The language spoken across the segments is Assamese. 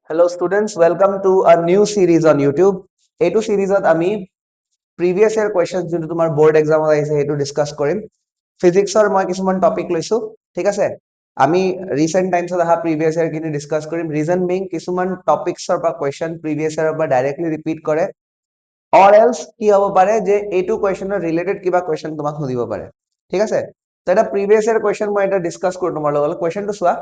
Hello students, welcome to a new series on YouTube. এইটো সিরিজত আমি previous year questions যোনটো তোমাৰ board exam আহিছে সেইটো discuss কৰিম। Physicsৰ মই কিছুমান topic লৈছো, ঠিক আছে? আমি recent timesত অহা previous year খিনি discuss কৰিম। Reason being কিছুমান topicsৰ পৰা question previous year পৰা directly repeat কৰে or else কি হ'ব পাৰে যে এইটো questionৰ related কিবা question তোমাক সুধিব পাৰে। ঠিক আছে? তো এটা previous year question মই এটা discuss কৰো তোমাৰ লগত। questionটো চোৱা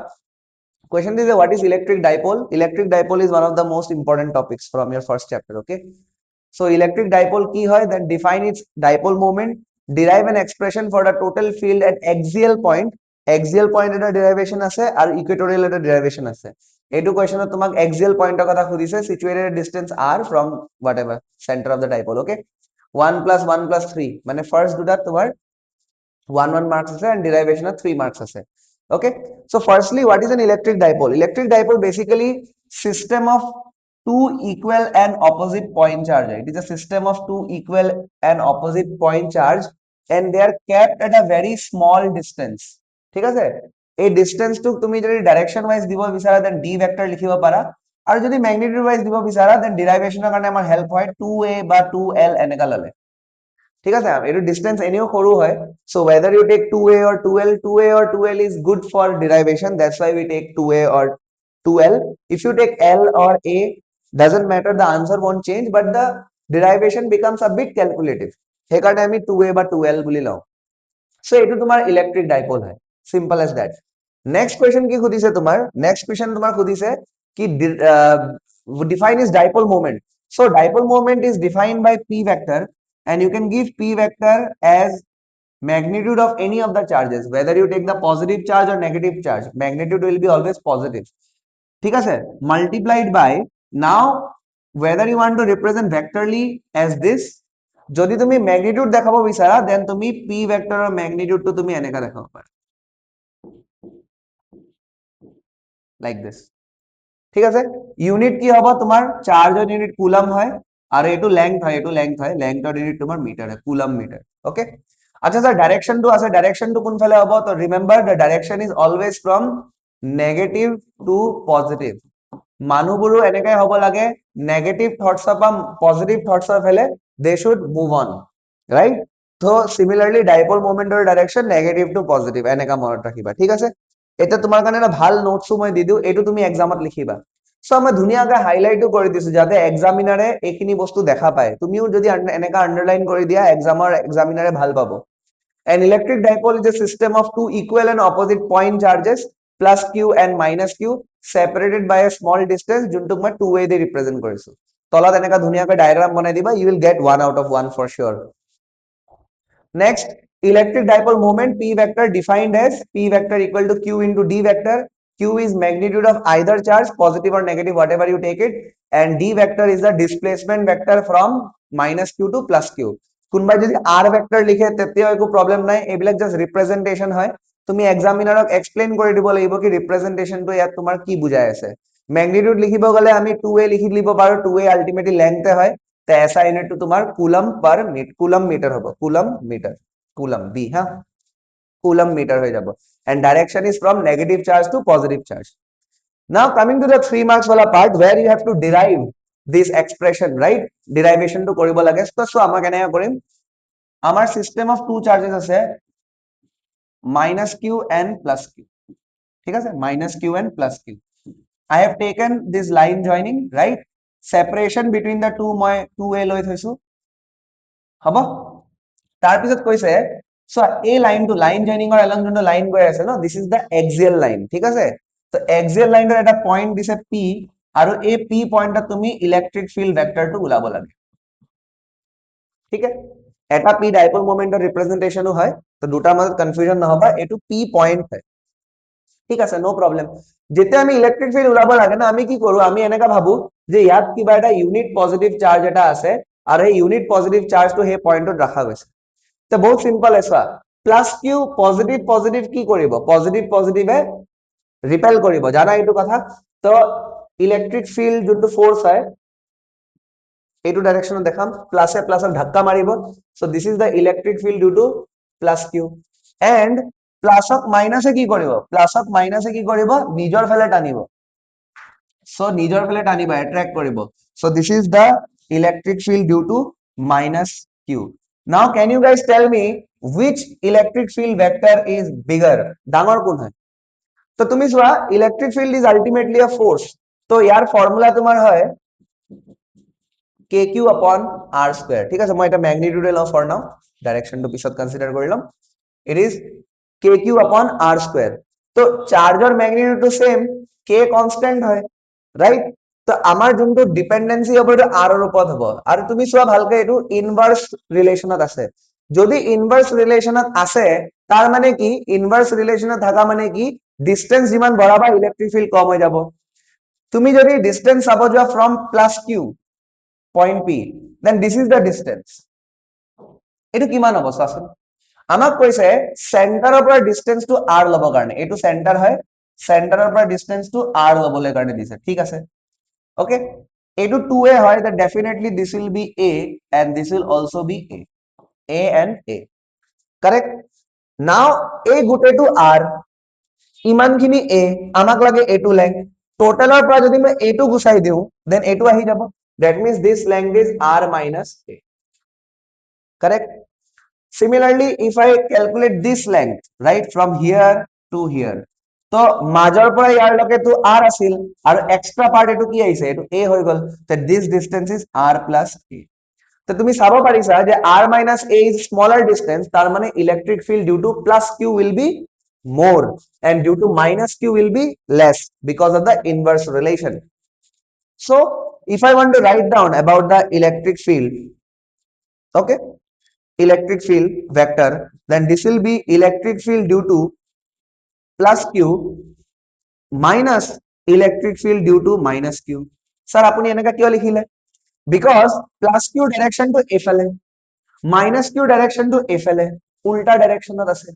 Question is what is electric dipole? Electric dipole is one of the most important topics from your first chapter. Okay. So electric dipole key hai that define its dipole moment, derive an expression for the total field at axial point. Axial point at a derivation ase or equatorial at a derivation ase. Etu question tumak axial point ka kotha khudise situated at distance r from whatever center of the dipole. Okay. 1 plus 1 plus 3. Mane first do that tomar 1 marks ase and derivation of 3 marks ase. Okay, so firstly, what is an electric dipole? Electric dipole basically system of two equal and opposite point charge. It is a system of two equal and opposite point charge and they are kept at a very small distance. ঠিক আছে, এই distance টুক তুমি যদি direction wise দিব বিচাৰা then d vector লিখিব পাৰা আৰু যদি magnitude wise দিব বিচাৰা then derivation কাৰণে আমাৰ help হয় 2a বা 2l এনেকা ললে। ঠিক আছে, এইটো distance এনেও সৰু হয়, so whether you take 2a or 2l, 2a or 2l is good for derivation, that's why we take 2a or 2l. If you take l or a, doesn't matter, the answer won't change, but the derivation becomes a bit calculative, সেইকাৰণে আমি 2a বা 2l বুলি লওঁ। so এইটো তোমাৰ electric dipole হয়, simple as that. next question কি সুধিছে তোমাৰ, next question তোমাৰ সুধিছে কি define is dipole moment. so dipole moment is defined by p vector and you can give p vector as magnitude of any of the charges, whether you take the positive charge or negative charge, magnitude will be always positive. ঠিক আছে, multiplied by, now whether you want to represent vectorly as this, যদি তুমি magnitude দেখাব বিচাৰা then তুমি p vector or magnitude to তুমি এনেকা দেখাব পাৰা like this. ঠিক আছে, ইউনিট কি হ'ব তোমাৰ, চাৰ্জৰ ইউনিট কুলম হয় আৰু এইটো লেংথ হয়, এইটো লেংথ হয়, লেংথৰ ইউনিট তোমাৰ মিটাৰ হয়, কুলম মিটাৰ। ওকে, আচ্ছা স্যাৰ ডাইৰেকশনটো আছে, ডাইৰেকশনটো কোনফালে হ'ব? তো remember the direction is always from negative to positive. মানুহবোৰো এনেকৈ হ'ব লাগে, নেগেটিভ থটছৰ পৰা পজিটিভ থটছৰ ফালে they should move on, right? তো সিমিলাৰলি dipole মোমেন্টৰ direction negative to positive এনেকা মনত ৰাখিবা, ঠিক আছে? এটা তোমাৰ কাৰণে এটা ভাল নোটছো মই দি দিওঁ, এইটো তুমি এক্সামত লিখিবা। সো মই ধুনীয়াকৈ হাইলাইটো কৰি দিছো যাতে এক্সামিনাৰে এইখিনি বস্তু দেখা পায়, তুমিও যদি এনেকা আন্ডাৰলাইন কৰি দিয়া এক্সামিনাৰে ভাল পাব। An electric dipole is a system of two equal and opposite point charges plus q and minus q separated by a small distance যোনটোক মই 2a দি ৰিপ্ৰেজেন্ট কৰিছো। তলত এনেকা ধুনীয়াকৈ ডায়াগ্ৰাম বনাই দিবা, you will get 1 out of 1 for sure. Next, electric dipole moment p vector defined as p vector equal to q into d vector. Q is magnitude of either charge, positive or negative, whatever you take it, and d vector is the displacement vector from minus q to plus q. কোনবাই যদি r vector লিখে তেতিয়াও একো প্ৰবলেম নাই, এইবিলাক জাস্ট ৰিপ্ৰেজেন্টেশন হয়। তুমি এক্সামিনাৰক এক্সপ্লেইন কৰি দিব লাগিব কি ৰিপ্ৰেজেন্টেশনটো ইয়াত তোমাৰ কি বুজাই আছে। ম্যাগনিটিউড লিখিব গলে আমি 2a লিখি দিব পাৰো, 2a আলটিমেটলি লেংথে হয়, তো এসা ইউনিটটো তোমাৰ কুলম পার কুলম মিটার হ'ব, কুলম মিটার, কুলম বি, হ্যাঁ, কুলম মিটার হয়ে যাব। and direction is from negative charge to positive charge. Now coming to the 3 marks wala part where you have to derive this expression, right? Derivation to koribo lage, so ama keneka korim, amar system of two charges ase minus q and plus q, ঠিক আছে, minus q and plus q. I have taken this line joining, right? Separation between the two মই 2a লৈ থৈছো, হ'ব? তাৰ পিছত কৈছে সো এই লাইনটো লাইন জয়নিংৰ এলং যোনটো লাইন গৈ আছে ন, this is the axial line, ঠিক আছে? তো এক্সিয়েল লাইনৰ এটা পয়েন্ট দিছে p আৰু এই p পয়েন্টত তুমি ইলেক্ট্ৰিক ফিল্ড ভেক্টৰটো ওলাব লাগে, ঠিক আছে? এটা p ডাইপল মোমেন্টৰ ৰিপ্ৰেজেন্টেশনো হয়, তো দুটাৰ মাজত কনফিউজন নহবা, এইটো p পয়েন্ট হয়, ঠিক আছে, নো প্ৰবলেম। যেতিয়া আমি ইলেক্ট্ৰিক ফিল্ড ওলাব লাগে না, আমি কি কৰো, আমি এনেকা ভাবো যে ইয়াত কিবা এটা ইউনিট পজিটিভ চাৰ্জ এটা আছে আৰু এই ইউনিট পজিটিভ চাৰ্জটো সেই পয়েন্টত ৰাখা গৈছে। তো বহুত সিম্পল এসা, প্লাস কিউ পজিটিভ পজিটিভ কি কৰিব, পজিটিভ পজিটিভে ৰিপেল কৰিব, জানা এইটো কথা? তো ইলেক্ট্রিক ফিল্ড যোনটো ফোর্স হয় এইটো ডাইরেকশনত দেখাম, প্লাসে প্লাসক ধাক্কা মারিব, so this is the electric field due to plus q. And প্লাসক মাইনাসে কি কৰিব, প্লাসক মাইনাসে কি কৰিব, নিজৰ ফালে টানিব, so নিজৰ ফালে টানিবা attract কৰিব so this is the electric field due to minus q now can you guys tell me which electric field vector is bigger ডাঙৰ কোন হয় তো তুমি চোৱা electric field is ultimately a force তো ইয়াৰ ফৰ্মুলা তোমাৰ হয় kq upon r square ঠিক আছে মই এটা ম্যাগনিটিউড লও ফৰ নাও ডাইৰেকশনটো পিছত কনসিডাৰ কৰি লম it is kq upon r square তো চাৰ্জৰ ম্যাগনিটিউডটো সেম k কনস্ট্যান্ট হয় ৰাইট তো আমাৰ যোনটো ডিপেন্ডেন্সি হ'ব এটা r ৰ ওপৰত হ'ব আৰু তুমি চোৱা ভালকে এটো ইনভাৰ্স ৰিলেশনত আছে যদি ইনভাৰ্স ৰিলেশনত আছে তাৰ মানে কি ইনভাৰ্স ৰিলেশনত থাকা মানে কি ডিসটেন্স যিমান বঢ়াবা ইলেক্ট্ৰিক ফিল্ড কম হৈ যাব তুমি যদি ডিসটেন্স চাব যোৱা from plus q point p then this is the distance এটো কিমান হ'ব চাচোন আমাক কৈছে সেন্টাৰৰ পৰা ডিসটেন্স টু r লব কাৰণে এটো সেন্টাৰ হয় সেন্টাৰৰ পৰা ডিসটেন্স টু r লবলৈ কাৰণে দিছে ঠিক আছে okay এটো 2a হয় that definitely this will be a and this will also be a and a correct now a গোটেটো r ইমানখিনি a আমাক লাগে a2 length টোটালৰ পৰা যদি মই a2 গুছাই দিও then a2 আহি যাব that means this length is r minus a correct similarly if I calculate this length right from here to here তো মাজৰ পৰা ইয়াৰ লকে তো r আছিল আৰু এক্সট্ৰা পাৰ্ট এটো কি আহিছে এটো a হৈ গল that this distance is r plus a তো তুমি চাব পাৰিছা যে r minus a is smaller distance তাৰ মানে electric field due to plus q will be more and due to minus q will be less because of the inverse relation so if I want to write down about the electric field okay electric field vector then this will be electric field due to plus q minus electric field due to minus q sir apuni enaka kiyo likhile because plus q direction to efale minus q direction to efale ulta direction ত আছে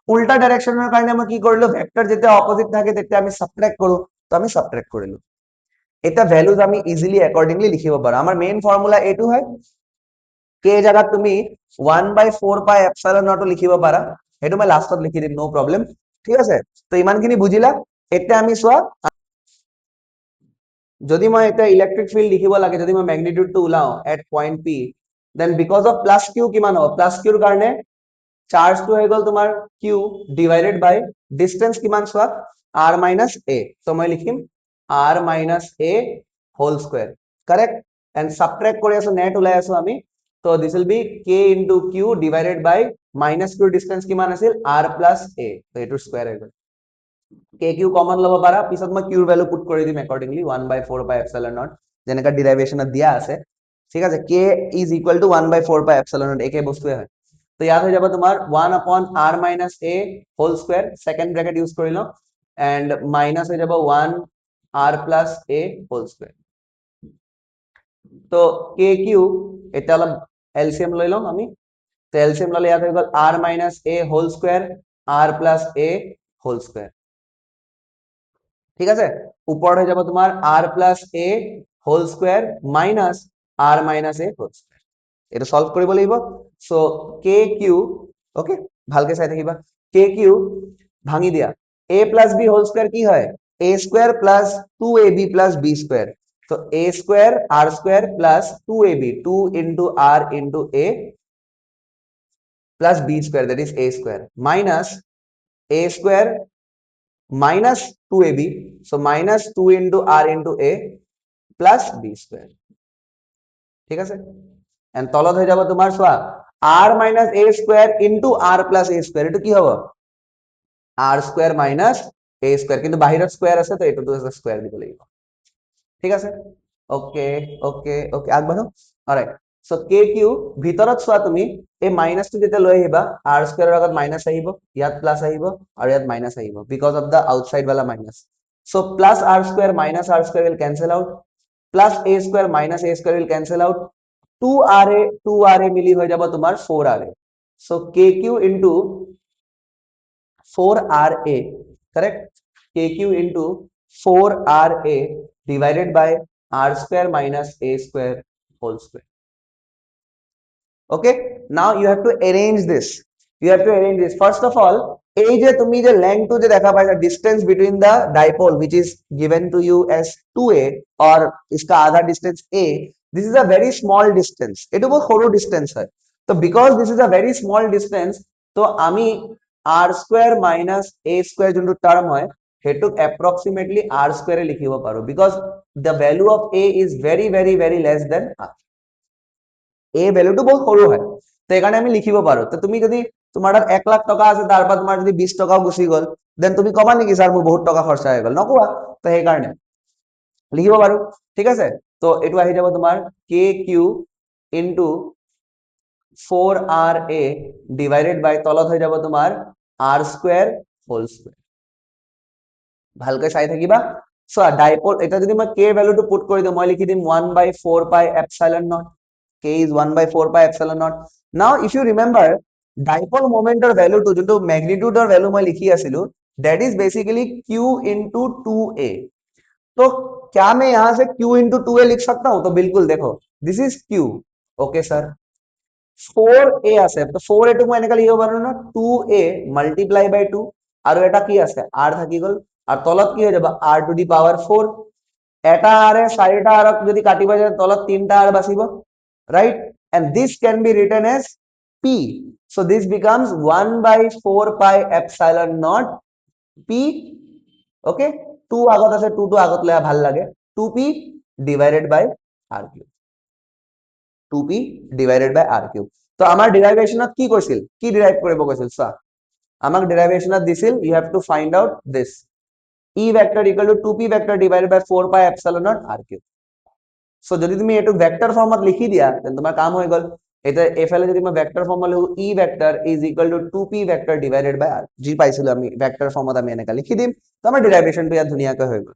ulta direction এর কারণে আমি কি করলো ভেক্টর যেটা অপোজিট থাকে তেতে আমি সাবট্রাক্ট করব তো আমি সাবট্রাক্ট কৰিলো এটা ভ্যালুজ আমি ইজিলি অ্যাকৰ্ডিংলি লিখিব পাৰো আমাৰ মেইন ফর্মুলা এটো হয় k জায়গা তুমি 1/4 পাই এপসাইলন নট লিখিব পাৰা হেতু মই লাষ্টত লিখি দিম নো প্ৰবলেম ঠিক আছে তো ইমানখিনি বুজিলা এটা আমি সোয়া যদি মই এটা ইলেক্ট্রিক ফিল্ড লিখিব লাগে যদি মই ম্যাগনিটিউড টো উলাও at point p then because of plus q কিমান হ'ব প্লাস q ৰ কাৰণে চাৰ্জ টো হৈ গল তোমাৰ q ডিভাইডেড বাই ডিসটেন্স কিমান সোয়া r minus a তো মই লিখিম r minus a whole square correct and subtract কৰি আছো নেট উলাই আছো আমি তো this will be k into q divided by minus q distance কিমান আছিল r plus a তো এটো স্কয়ার হৈ গল kq কমন লব পাৰা পিছত মই q ভ্যালু পুট কৰি দিম অ্যাকর্ডিংলি 1/4 পাই এপসাইলন নট যেনেকা ডেরিভেশনত দিয়া আছে ঠিক আছে k is equal to 1/4 pi epsilon not একে বস্তুৱে হয় তো ইয়াত হৈ যাব তোমাৰ 1 upon r minus a whole square second bracket use কৰি লও and minus হৈ যাব 1 r plus a whole square তো kq এটা অলপ এলসিএম লৈ লম আমি তো এলসিএম ললে ইয়াত হৈ গল r minus a whole square r plus a whole square ঠিক আছে উপর হয়ে যাব তোমার r plus a whole square minus r minus a whole square এটা সলভ কৰিব লাগিব সো kq ওকে ভালকে চাই থাকিবা kq ভাঙি দিয়া a plus b whole square কি হয় a square plus 2ab plus b square so a square r square plus 2ab 2 into r into a plus b square that is a square minus a square minus 2ab so minus 2 into r into a plus b square ঠিক আছে and তলত হৈ যাব তোমাৰ সোয়া r minus a square into r plus a square এটো কি হ'ব r square minus a square কিন্তু বাহিৰত স্কয়াৰ আছে তো এটো তো স্কয়াৰ দিব লাগিব ঠিক আছে ওকে ওকে ওকে আগবাঢ়ো অলৰাইট সো kq ভিতৰত সোয়া তুমি এই মাইনাস টো যেটা লৈ আহিবা r square ৰ আগত মাইনাস আহিব ইয়াত প্লাস আহিব আৰু ইয়াত মাইনাস আহিব because of the outside wala minus so plus r square minus r square will cancel out plus a square minus a square will cancel out 2ra মিলি হৈ যাব তোমাৰ 4ra so kq into 4ra correct kq into 4ra divided by r square minus a square whole square okay now you have to arrange this first of all এই যে তুমি যে length টো যে দেখা পাইছা distance between the dipole which is given to you as 2a or इसका आधा distance a, this is a very small distance, এটা বহুত সৰু distance হয়। তো because this is a very small distance, তো আমি r square minus a square যোনটো টার্ম হয় হেতুক approximately r square লিখিব পাৰো because the value of a is very very very less than r, এই ভ্যালুটো বহুত সৰু হয়, তো এইকাৰণে আমি লিখিব পাৰো। তো তুমি যদি তোমাৰ তাত 1 লাখ টকা আছে তাৰ পৰা তোমাৰ যদি 20 টকাও গুচি গ'ল দেন তুমি কবা নেকি স্যাৰ মোৰ বহুত টকা খৰচা হৈ গ'ল, নকবা। তো সেইকাৰণে লিখিব পাৰো, ঠিক আছে। তো এইটো আহি যাব তোমাৰ kq ইনটু 4ra ডিভাইডেড বাই তলত হৈ যাব তোমাৰ r স্কয়াৰ হোল স্কয়াৰ। ভালকৈ চাই থাকিবা। চোৱা ডাইপল এটা যদি মই k ভ্যালুটো পুট কৰি দিওঁ মই লিখি দিম 1/4 pi epsilon not, k is 1/4 pi epsilon naught. Now if you remember dipole moment or value to जो magnitude और value मैं लिखी आसिलु that is basically q into 2a। तो क्या मैं यहां से q into 2a लिख सकता हूं? तो बिल्कुल देखो this is q, okay sir, 4a আছে তো 4a টু মই এনেকা লিখিব পাৰো না 2a multiply by 2 আৰু এটা কি আছে r থাকি গল আৰু তলত কি হৈ যাব r to the power 4, এটা r এ চাৰিটা r যদি কাটিব যায় তলত তিনটা r বাচিব, right? And this can be written as p, so this becomes 1/4 pi epsilon naught p, okay, 2 আগত আছে 2 টো আগত লয়া ভাল লাগে 2p divided by r cube, 2p divided by r cube। তো আমাৰ ডেৰিভেশনত কি কৈছিল, কি ডেৰাইভ কৰিব কৈছিল চা, আমাক ডেৰিভেশনত দিছিল you have to find out this e vector equal to 2p vector divided by 4 pi epsilon naught r cube। So যদি তুমি এটো ভেক্টর ফর্মত লিখি দিয়া দেন তোমার কাম হৈ গল। এটা এফালে যদি মই ভেক্টর ফর্মত লিখো e vector is equal to 2p vector divided by r, G পাইছিল আমি ভেক্টর ফর্মত আমি এনেকা লিখি দিম, তো আমাৰ ডেৰিভেশনটো ইয়াত ধুনিয়াকৈ হৈ গল।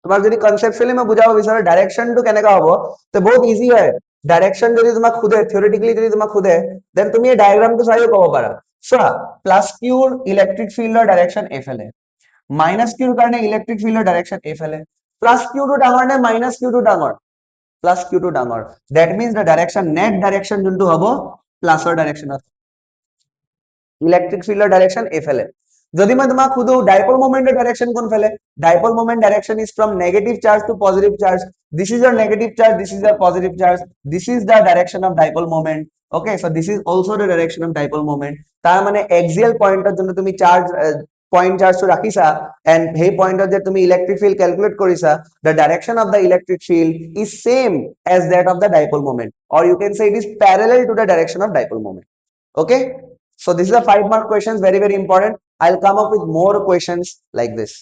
তোমাক যদি কনসেপচুয়ালি মই বুজাব বিচাৰো ডাইৰেকশনটো কেনেকা হ'ব তো বহুত ইজি হয়। ডাইৰেকশন যদি তোমাক খুদে থিওৰেটিক্যালি যদি তোমাক খুদে দেন তুমি এই ডায়াগ্ৰামটো চাইও ক'ব পাৰা। চোৱা প্লাস কিউৰ ইলেক্ট্ৰিক ফিল্ডৰ ডাইৰেকশন এফালে, মাইনাস কিউৰ কাৰণে ইলেক্ট্ৰিক ফিল্ডৰ ডাইৰেকশন এফালে, প্লাস কিউটো ডাঙৰ নে মাইনাস কিউটো ডাঙৰ, প্লাস কিউটো ডাঙৰ, that means the direction net direction যোনটো হ'ব প্লাসৰ ডাইৰেকশনত, ইলেক্ট্ৰিক ফিল্ডৰ ডাইৰেকশন এফালে। যদি মই তোমাক খুদো ডাইপল মোমেন্টের ডাইরেকশন কোন ফেলে, dipole moment direction is from negative charge to positive charge, this is your negative charge, this is your positive charge, this is the direction of dipole moment, okay, so this is also the direction of dipole moment. তার মানে এক্সিয়াল পয়েন্টৰ জন্য তুমি চাৰ্জ পয়েন্ট চাৰ্জটো ৰাখিছা এন্ড সেই পয়েন্টত যে তুমি ইলেক্ট্ৰিক ফিল্ড ক্যালকুলেট কৰিছা the direction of the electric field is same as that of the dipole moment, or you can say it is parallel to the direction of dipole moment, okay। So this is a 5 mark questions, very very important. I'll come up with more questions like this.